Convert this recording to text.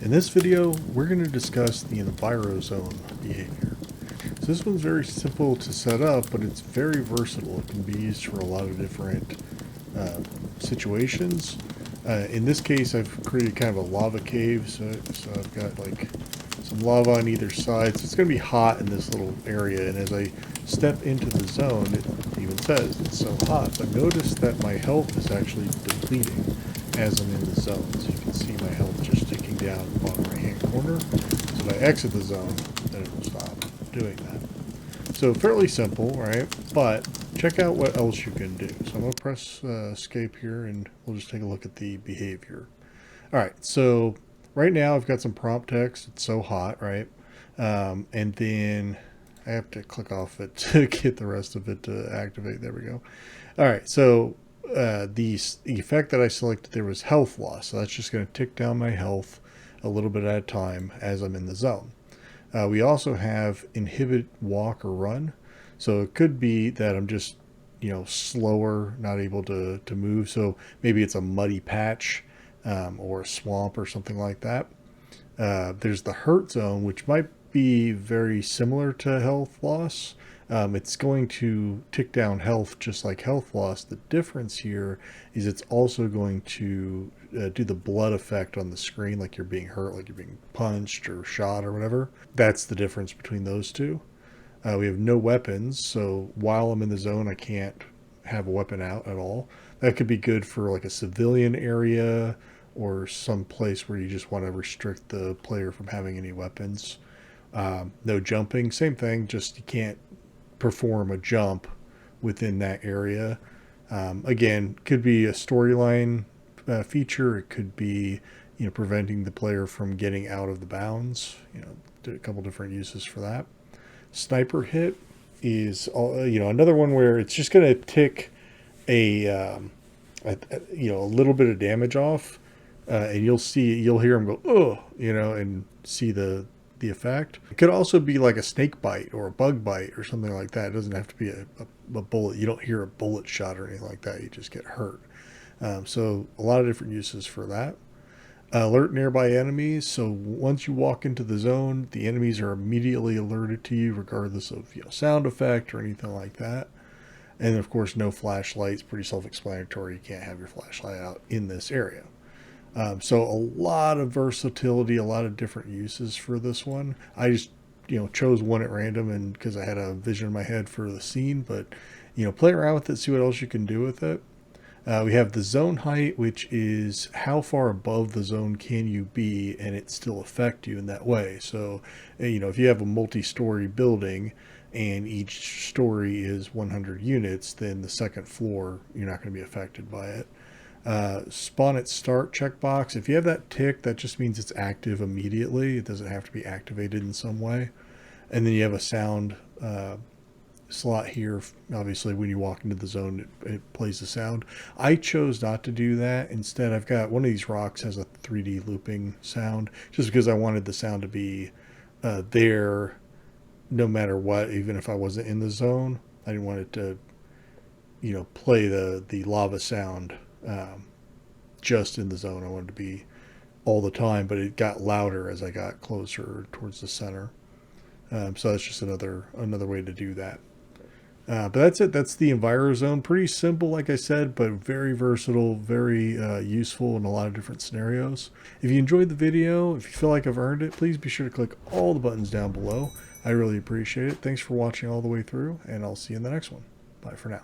In this video, we're going to discuss the Envirozone behavior. So this one's very simple to set up, but it's very versatile. It can be used for a lot of different situations. In this case, I've created kind of a lava cave, so I've got like some lava on either side. So it's going to be hot in this little area, and as I step into the zone, it even says it's so hot. But notice that my health is actually depleting as I'm in the zone. So you can see my health just ticking down in the bottom right hand corner. So if I exit the zone, then it will stop doing that. So fairly simple, right? But check out what else you can do. So I'm going to press escape here and we'll just take a look at the behavior. All right, so right now I've got some prompt text. It's so hot, right? And then I have to click off it to get the rest of it to activate. There we go. All right, so the effect that I selected there was health loss. So that's just going to tick down my health a little bit at a time as I'm in the zone. We also have inhibit walk or run. So it could be that I'm just, slower, not able to move. So maybe it's a muddy patch or a swamp or something like that. There's the hurt zone, which might be very similar to health loss. It's going to tick down health just like health loss. The difference here is it's also going to do the blood effect on the screen, like you're being hurt, like you're being punched or shot or whatever. That's the difference between those two. We have no weapons, so while I'm in the zone, I can't have a weapon out at all. That could be good for like a civilian area or some place where you just want to restrict the player from having any weapons. No jumping, same thing, just you can't perform a jump within that area. Again, could be a storyline feature. It could be, preventing the player from getting out of the bounds. A couple different uses for that. Sniper hit is, another one where it's just going to tick a little bit of damage off, and you'll hear him go, oh, and see the effect. It could also be like a snake bite or a bug bite or something like that. It doesn't have to be a bullet. You don't hear a bullet shot or anything like that. You just get hurt. So a lot of different uses for that. Alert nearby enemies. So once you walk into the zone, the enemies are immediately alerted to you regardless of sound effect or anything like that. And of course, no flashlights. Pretty self-explanatory. You can't have your flashlight out in this area. So a lot of versatility, a lot of different uses for this one. I just, chose one at random and because I had a vision in my head for the scene, but, play around with it, see what else you can do with it. We have the zone height, which is how far above the zone can you be and it still affect you in that way. So, if you have a multi-story building and each story is 100 units, then the second floor, you're not going to be affected by it. Spawn at start checkbox. If you have that tick, that just means it's active immediately. It doesn't have to be activated in some way. And then you have a sound slot here. Obviously, when you walk into the zone, it plays the sound. I chose not to do that. Instead, I've got one of these rocks has a 3D looping sound, just because I wanted the sound to be there no matter what, even if I wasn't in the zone. I didn't want it to, play the lava sound just in the zone. I wanted to be all the time, but it got louder as I got closer towards the center. So that's just another way to do that. But that's it. That's the Envirozone. Pretty simple, like I said, but very versatile, very useful in a lot of different scenarios. If you enjoyed the video, if you feel like I've earned it, please be sure to click all the buttons down below. I really appreciate it. Thanks for watching all the way through, and I'll see you in the next one. Bye for now.